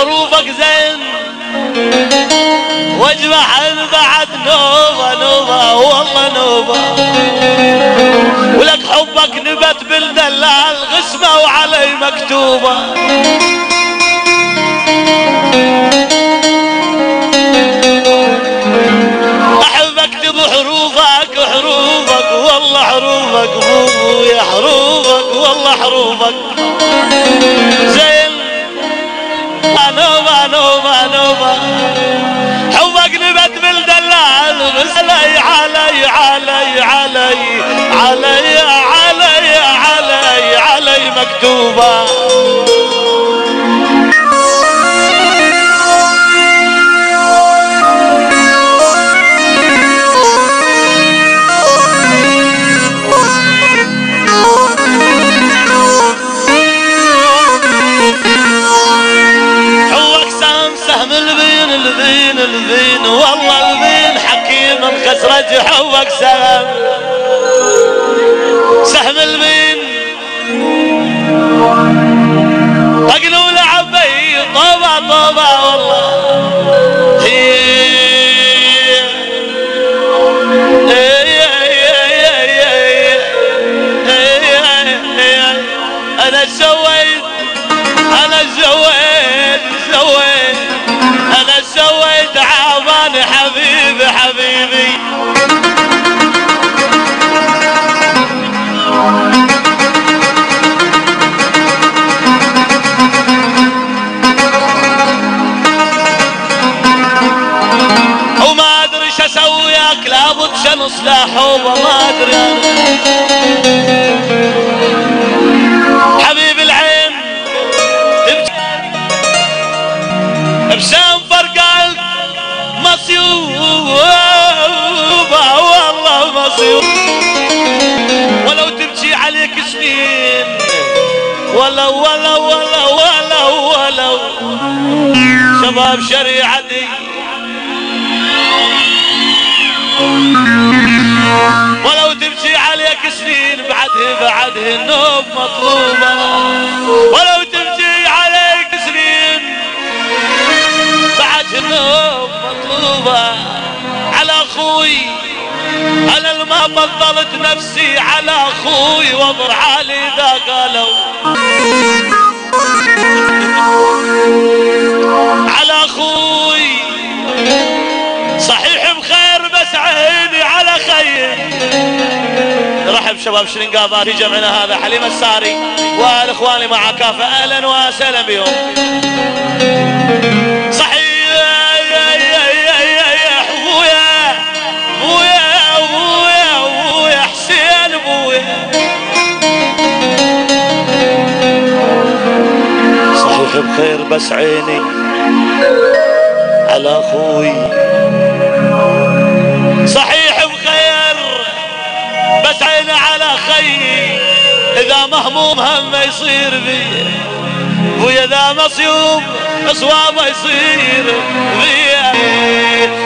بحروفك زين واجمع بعد نوبة نوبة والله نوبة، ولك حبك نبت بالدلال غسمة وعلي مكتوبة. احب اكتب حروفك حروفك والله حروفك مو يا حروفك والله حروفك زين. نوبة نوبة نوبة حبك نبت بالدلال علي علي علي علي علي علي علي علي مكتوبة. البين البين والله البين حكيم مخسرج حبك سهم سهم البين طقلوا لعبي طوبة طوبة والله انا سويت انا سويت سويت انا سويت عاباني حبيبي حبيبي. وما ادري ايش اسويك لابد شنص لاحوبه ما ادري حبيب العين ابسام فرقك مصيوبة والله مصيوبة ولو تبكي عليك سنين ولو ولو ولو ولو ولو شباب شريعتي ولو تبكي عليك سنين بعده النوم مطلوبة ولو تبكي عليك سنين بعد النوم مطلوبة على اخوي انا ما فضلت نفسي على اخوي واضر حالي ذا قالوا على اخوي صحيح بخير بس عيني على خير. نرحب شباب شرنقاضة في جمعنا هذا حليم الساري والاخواني مع كافة اهلا وسهلا بهم. صحيح صحيح بخير بس عيني على اخوي صحيح بخير بس عيني على خيي اذا مهموم هم يصير بي واذا مصيوب اصوابه يصير بي